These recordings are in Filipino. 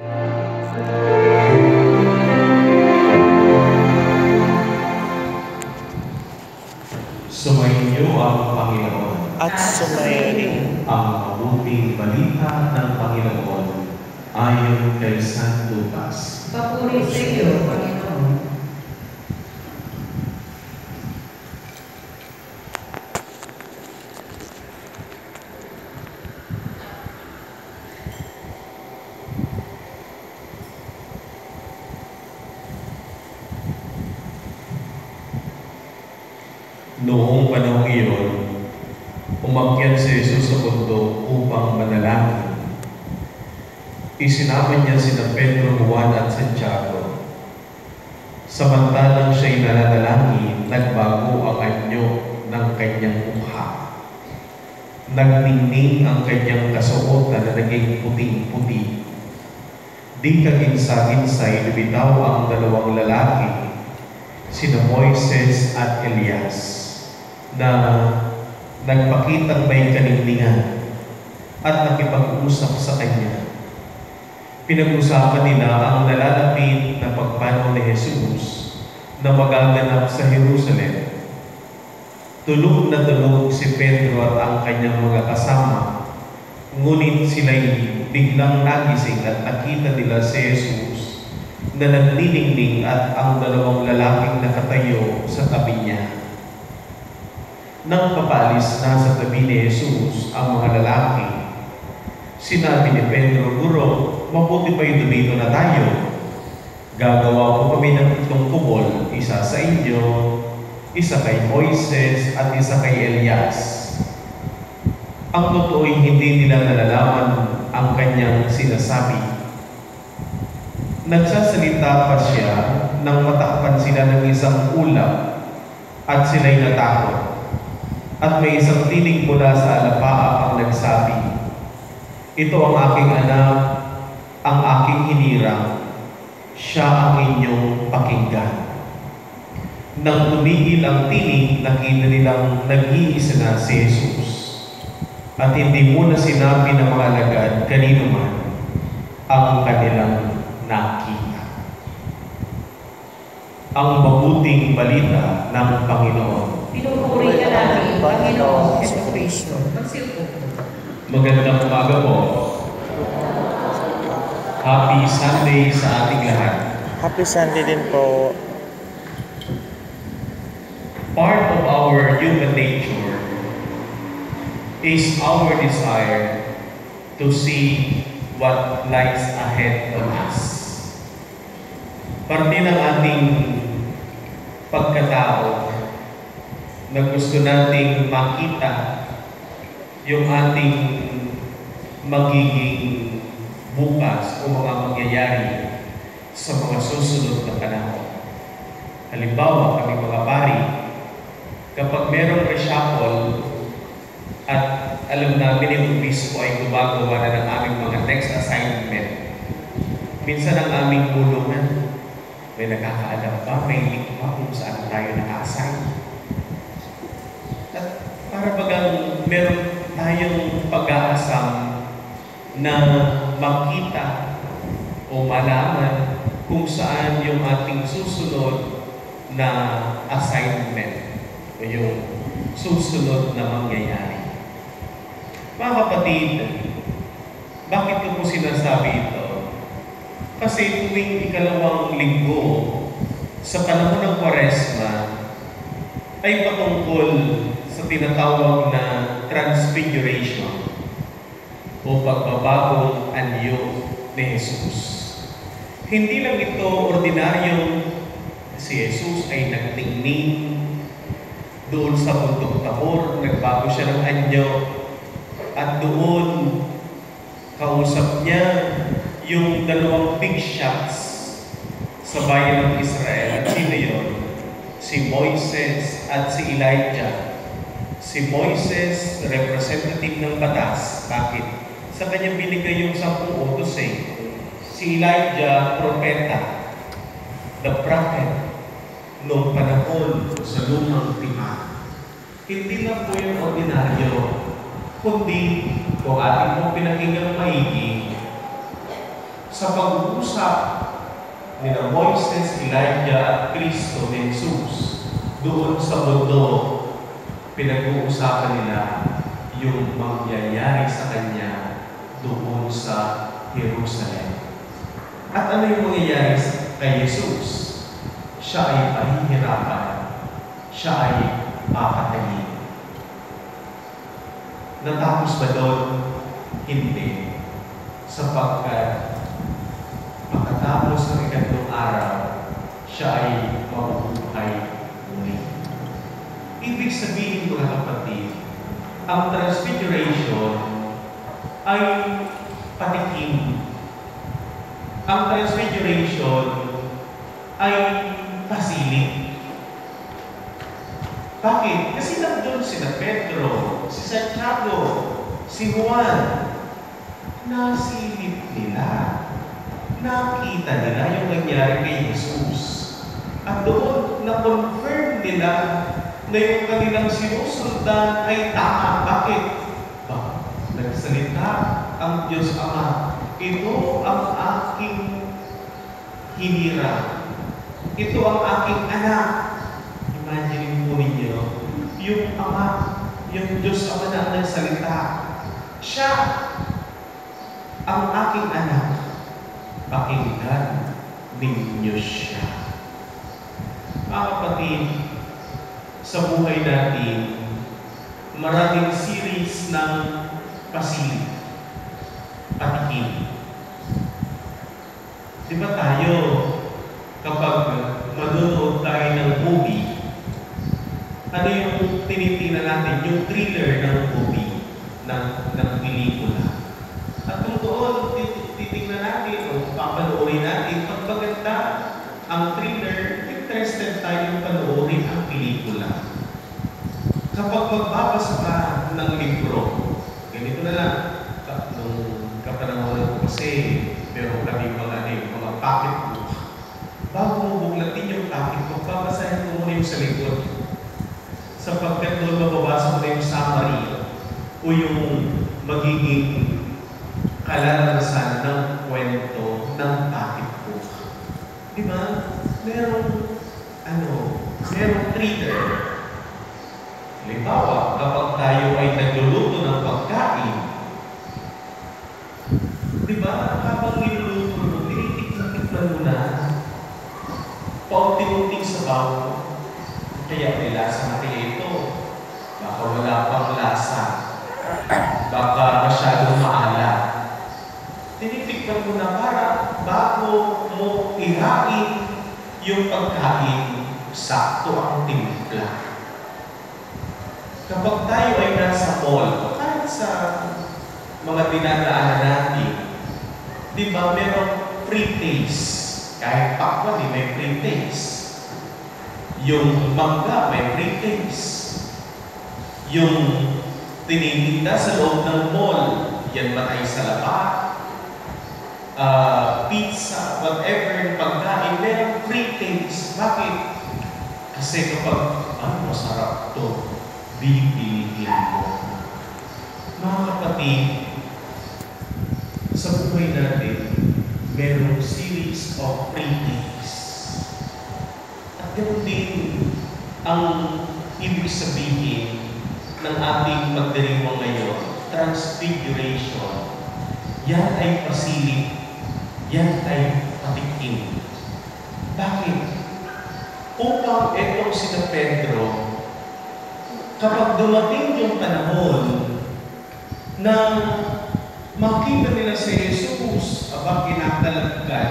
Sumainyo ang Panginoon at sumayin ang mabuting balita ng Panginoon ayon kay San Lucas. Papuri sa iyo, Panginoon. Noong panahong iyon, umakyat si Jesus sa bundok upang manalangin. Isinama niya sina Pedro, Juan at Santiago. Samantalang siya'y nananalangin, nagbago ang anyo ng kanyang mukha. Nagningning ang kanyang kasuotan na naging puting-puti. Di kaginsa-ginsay lumitaw ang dalawang lalaki, sina Moises at Elias, na nagpakitang may kaningningan at nakipag-usap sa kanya. Pinag-usapan nila ang nalalapit na pagpanaw ni Jesus na magaganap sa Jerusalem. Tulog na tulog si Pedro at ang kanyang mga kasama, ngunit sila'y biglang nagising at nakita nila si Jesus na nagniningning at ang dalawang lalaking nakatayo sa tabi niya. Nang papalis na sa tabi ni Jesus ang mga lalaki, sinabi ni Pedro, "Guro, mabuti pa'y dumito na tayo. Gagawa po kami ng itong kubol, isa sa inyo, isa kay Moises at isa kay Elias." Ang totoo'y hindi nila nalalaman ang kanyang sinasabi. Nagsasalita pa siya nang matakpan sila ng isang ulap at sila'y natakot. At may isang tinig mula sa alapaap ang nagsabi, "Ito ang aking anak, ang aking hinirang, siya ang inyong pakinggan." Nang tumigil ang tinig, nakita nilang nag-iisa na si Jesus. At hindi muna sinabi ng mga alagad kanino man ang kanilang nakita. Ang mabuting balita ng Panginoon. Pinupuri ka namin, Panginoong Jesucristo. Magsilpo po. Magandang umaga po. Happy Sunday sa ating lahat. Happy Sunday din po. Part of our human nature is our desire to see what lies ahead of us. Parte ng ating pagkatao na gusto nating makita yung ating magiging bukas o mga mangyayari sa mga susunod na panahon. Halimbawa, kami mga pari, kapag merong reshuffle at alam namin yung obispo ay gumagawa na ng aming mga next assignment, minsan ang aming bulungan, may nakakaalam ba, may link pa kung saan tayo naka-assign. At para bagang meron tayong pag-aasam na makita o malaman kung saan yung ating susunod na assignment o yung susunod na mangyayari. Mga kapatid, bakit ko po sinasabi ito? Kasi tuwing ikalawang linggo sa panahon ng Kwaresma ay patungkol sa tinatawag na transfiguration o pagbabagong anyo ni Jesus. Hindi lang ito ordinaryong si Jesus ay nagtingning doon sa bundok Tabor, nagbago siya ng anyo at doon kausap niya yung dalawang big shots sa bayan ng Israel. At sino yun? Si Moises at si Elijah. Si Moises, representative ng batas. Bakit? Sa kanyang binigay yung 10 utos eh. Si Elijah, propeta. The prophet noong panahon sa lumang tipan. Hindi lang po yung ordinaryo, kundi kung ating pong pinakinggan maigi, sa pag-uusap ni Moises, Elijah at Kristo ni Jesus doon sa mundo, pinag-uusapan nila yung mangyayari sa Kanya doon sa Jerusalem. At ano yung mangyayari kay Jesus? Siya ay pahihirapan. Siya ay papatayin. Natapos ba doon? Hindi. Sapagkat makatapos ng ikatlong araw, siya ay mabubuhay muli. Ibig sabihin, mga kapatid, ang transfiguration ay patikim. Ang transfiguration ay pasilip. Bakit? Kasi nandun sina Pedro, si Santiago, si Juan. Nasilip nila. Nakita nila yung nangyari kay Jesus. At doon, na-confirm nila na yung kanilang sinusundan ay tama. Bakit? Nagsalita ang Diyos Ama. Ito ang aking hinira. Ito ang aking anak. Imagine po ninyo, yung Ama, yung Diyos Ama na nagsalita. Siya ang aking anak. Pakinggan ninyo siya. Mga kapatid, sa buhay natin, maraming series ng pasilip, patikim. Di ba tayo, kapag manonood tayo ng movie, ano yung tinitingnan natin? Yung thriller ng movie, ng pelikula. At kung doon, titignan natin o papanoorin natin, pag maganda ang thriller, interested tayo panoorin ang pelikula. Kapag magbabasa ka ng libro, ganito na lang, nung kapanahonan ko kasi, pero kami mga pocket book. Bago mo buklatin yung pocket book, babasahin mo muna yung sa likod. Sapagkat doon mababasa mo na yung summary o yung magiging kalalasan ng kwento ng pocket book. Diba? Merong trigger. Halimbawa, kapag tayo ay nagluluto ng pagkain, diba? Habang niluluto mo, tinitikman mo na. Paunti-unting sabaw. Kaya may lasa na kaya ito. Baka wala pang lasa. Baka masyadong maalat. Tinitikman mo na para bago mo ihain yung pagkain, sakto ang timpla. Kapag tayo ay nasa mall, kahit sa mga dinadaanan natin, di ba merong free taste? Kahit pakwan, may free taste. Yung mangga, may free taste. Yung tinitinda sa loob ng mall, yan ba ay sa labas? Pizza, whatever yung pagkain, merong free taste. Bakit? Kasi kapag, masarap to, bibilihin mo. Mga kapatid, sa buhay natin, merong series of free taste. At ganoon din ang ibig sabihin ng ating pagdiriwang ngayon, transfiguration. Yan ay pasilip. Yan ay patikim. Bakit? Upang etong sina Pedro, kapag dumating yung panahon na makita nila si Jesus, kinakalagkan,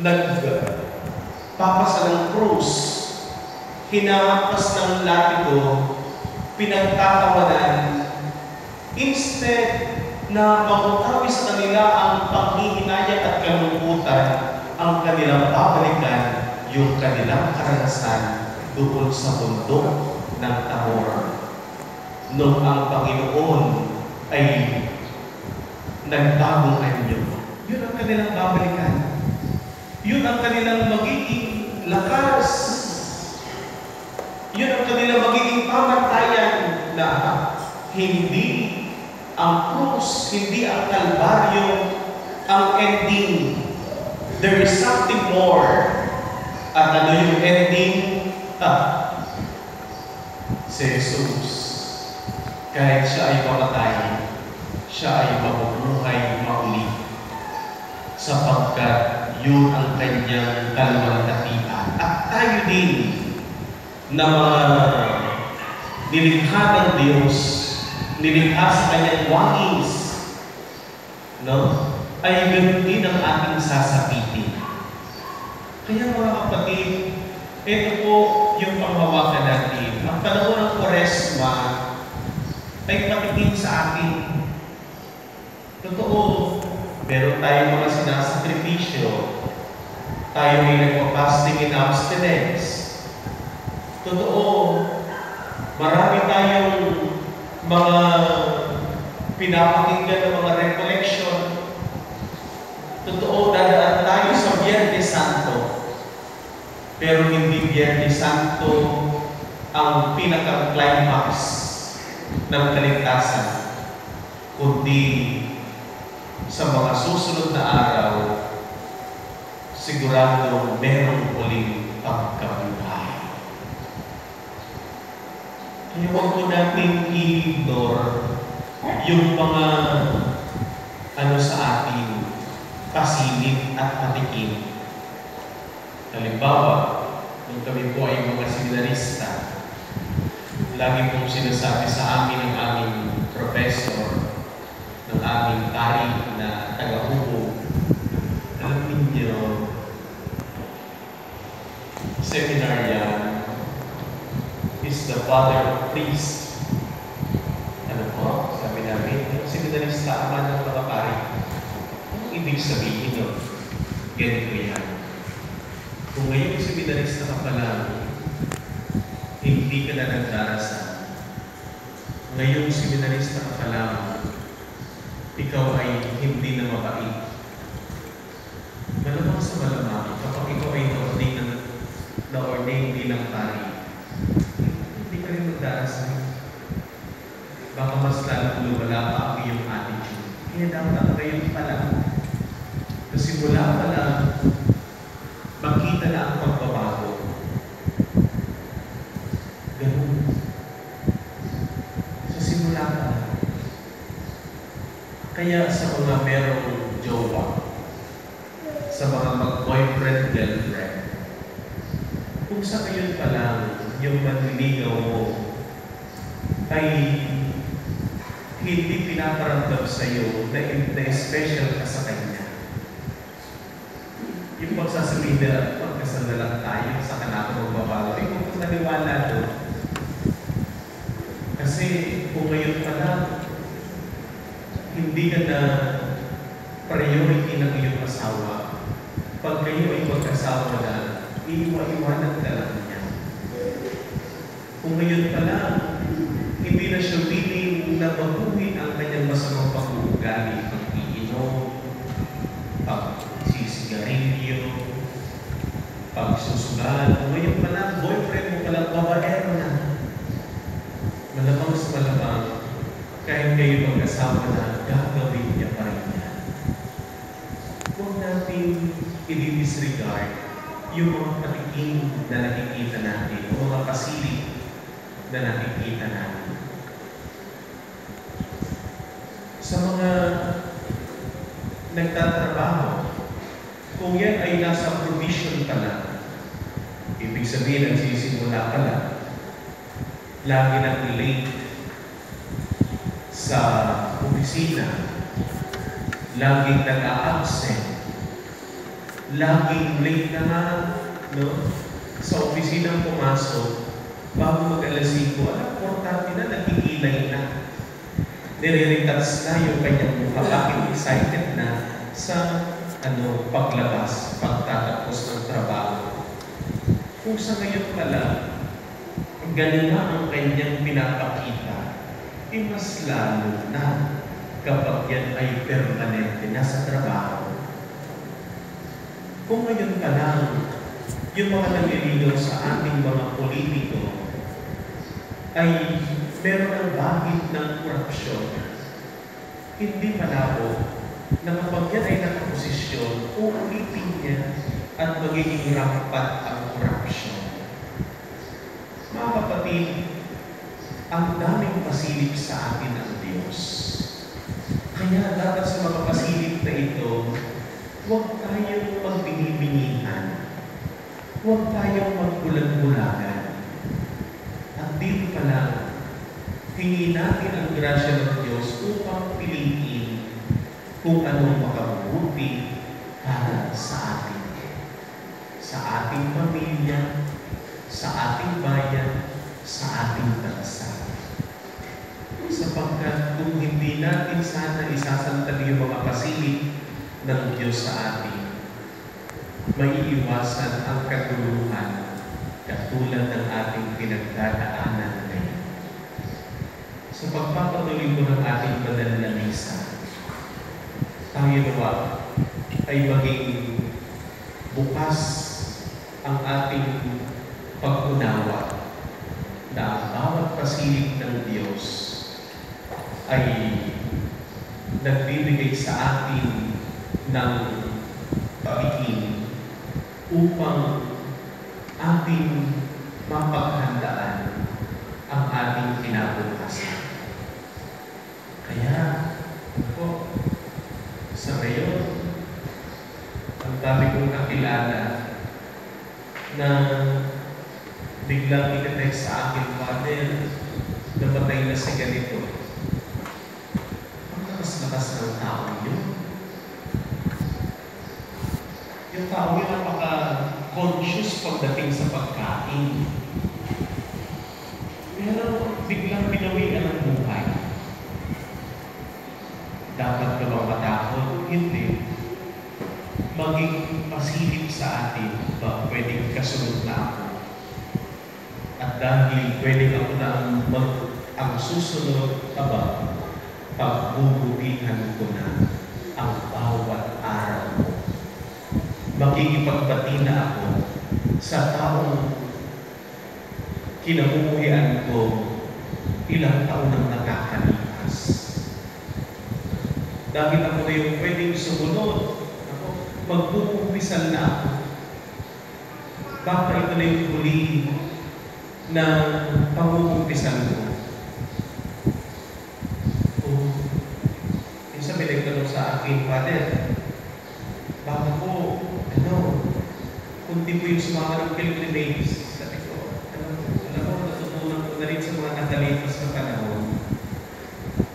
nagpapasa ng krus, hinahampas ng latigo, pinagtatawanan, instead na mabutawi sa kanila ang panghihinayang at kalungkutan, ang kanilang babalikan yung kanilang karanasan doon sa bundok ng Tabor. Nung ang Panginoon ay nagbagong anyo, yun ang kanilang babalikan. Yun ang kanilang magiging lakas. Yun ang kanilang magiging pamantayan na hindi Ang krus, hindi ang kalbaryo, ang ending. There is something more. At ano yung ending? Si Jesus. Kahit siya ay mamatay, siya ay mabubuhay mauli. Sapagkat yun ang kanyang kalwalhatian. At tayo din na mga nilikha ng Diyos, nilikha sa kanyang wangis, no? Ay ganoon din ang ating sasapitin. Kaya mga kapatid, ito po yung panghawakan natin. Ang panahon ng Kwaresma ay patikin sa atin. Totoo, meron tayong mga sinasakripisyo. Tayo ay nagpa-fasting in abstinence. Totoo, marami tayong mga pinapakinggan ng mga recollection. Totoo, dadaan tayo sa Biyernes Santo. Pero hindi Biyernes Santo ang pinaka-climax ng kaligtasan, kundi sa mga susunod na araw, sigurado merong uling pagkabuhay. Kaya huwag po natin i-ignore yung mga sa ating pasilip at patikin. Halimbawa, nung kami po ay mga seminarista, lagi pong sinasabi sa amin ng aming professor, ng aming pari na taga-hubog, alam ninyo, seminarian is the father of priest. Ano po? Sabi namin, yung seminarista ama ng mga pari. Anong ibig sabihin yun? Ganito yan. Kung ngayon seminarista ka pa lang, hindi ka na nagdarasal. Ngayon seminarista ka pa lang, ikaw ay hindi na mabait. Malamang sa malamang, kapag ikaw ay na-ordain bilang pari, hindi ka rin magdarasal. Baka mas lalong lumala pa ang iyong attitude. Kaya dapat ngayon pa lang. Kasi mula pa lang, makita na ang pagbabago. Ganun. Sa simula pa lang. Kaya sa mga merong jowa, sa mga mag-boyfriend, girlfriend, kung sa ngayon pa lang, yung manliligaw mo ay hindi pinaparamdam sa iyo na special ka sa kanya. Yung pagsasabihin na pagkasal na lang tayo sa kanako magbabago, ay kung naniwala doon. Kasi kung ngayon pa lang, hindi ka na priority ng iyong asawa. Pag kayo ay magkasawa na, iiwan-iwanan ka lang niya. Kung ngayon pa lang, hindi na siya willing na baguhin ang kanyang masamang pag-uugali, pag-iinom, pag-sisigarilyo, pag-susugal. Kung ngayon pa lang, boyfriend mo pa lang, babaero na. Malamang sa malamang, kahit kayo mag-asawa na, gagawin niya pa rin yan. Huwag natin i-disregard yung mga patiking na nakikita natin, o mga pasilip na nakikita natin. Sa mga nagtatrabaho, kung yan ay nasa provision pa lang, ibig sabihin nagsisimula pa lang, lagi nang late sa opisina, laging nag-a-absent, laging late na nga, no? Sa opisina pumasok, bago mag-alas 5, alam, 4:30 na, nagkikilay na. Nire-retouch na yung kanyang mukha, bakit excited na sa paglabas, pagtatapos ng trabaho. Kung sa ngayon pala, ganun na ang kanyang pinapakita, mas lalo na kapag yan ay permanente na sa trabaho. Kung ngayon pa lang, yung mga nagliligaw sa ating mga politiko ay meron ng bahid ng korupsyon. hindi malabo na kapag yan ay nakaposisyon, uulitin niya at magiging rampant ang korupsyon. Mga kapatid, ang daming pasilip sa atin ng Diyos. Kaya dapat sa mga pasilip na ito, huwag tayong magbingi-bingihan. Huwag tayong magbulag-bulagan. At dito pa lang, hingin natin ang grasya ng Diyos upang piliin kung anong makabubuti para sa atin. Sa ating pamilya, sa ating bayan, sa ating bansa. Sapagkat kung hindi natin sana isasantali yung mga pasilip ng Diyos sa atin, maiiwasan ang katuluhan katulad ng ating pinagdadaanan ngayon. Sa pagpapatuloy ko ng ating banal na misa, tayo nawa ay maging bukas ang ating pag-unawa na ang bawat pasilip ng Diyos ay nagbibigay sa atin ng pagiging upang ating mapaghandaan ang ating kinabukasan. Kaya, ako, sa ngayon, ang dami kong nakilala na biglang ina-text sa akin, Father, namatay na si ganito. Ang lakas-lakas ng tao yun. Yung tao yun napaka-conscious pagdating sa pagkain. Pero biglang binawian ang buhay. Dapat ka bang matakot? Hindi. Maging pasilip sa atin ba pwedeng kasunod na ako? At dahil pwedeng ako na ang susunod aba, pagbubutihan ko na ang bawat araw ko. Makikipagbati na ako sa taong kinabubuhian ko ilang taon nang nakakalipas. Dahil ako na yung pwedeng sumunod, ako, magpupumpisan na ako. Baka ito na yung huli na pamupumpisan ko. Minsan may nagtanong sa akin, Father, baka po, kung di po yung sumama ng pilgrimage, sabi ko, alam mo, natutunan ko na rin sa mga nakalipas na panahon.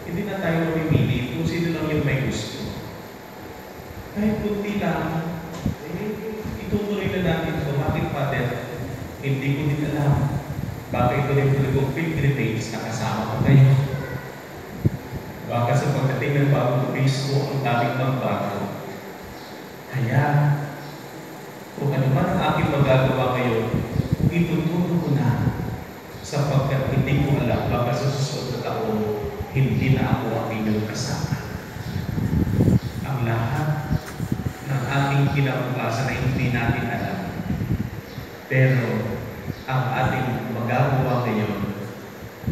Hindi na tayo mamimili kung sino lang yung may gusto. Kahit kunti lang, itutuloy na natin ito. Bakit, Father? Hindi ko din alam. Bakit ito rin talagang pilgrimage na kasama ko kayo? Baka sa pagdating ng bagong Kristo, ang daming magbago. Kaya, kung ano man ang aking magagawa ngayon, ituturo ko na sapagkat hindi ko alam baka sa susunod na taon, hindi na ako ang inyong kasama. Ang lahat ng ating kinabukasan ay hindi natin alam. Pero ang ating magagawa ngayon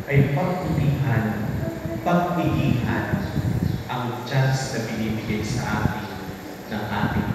ay pagputihan, pagpigihan ang chance na binibigay sa atin ng ating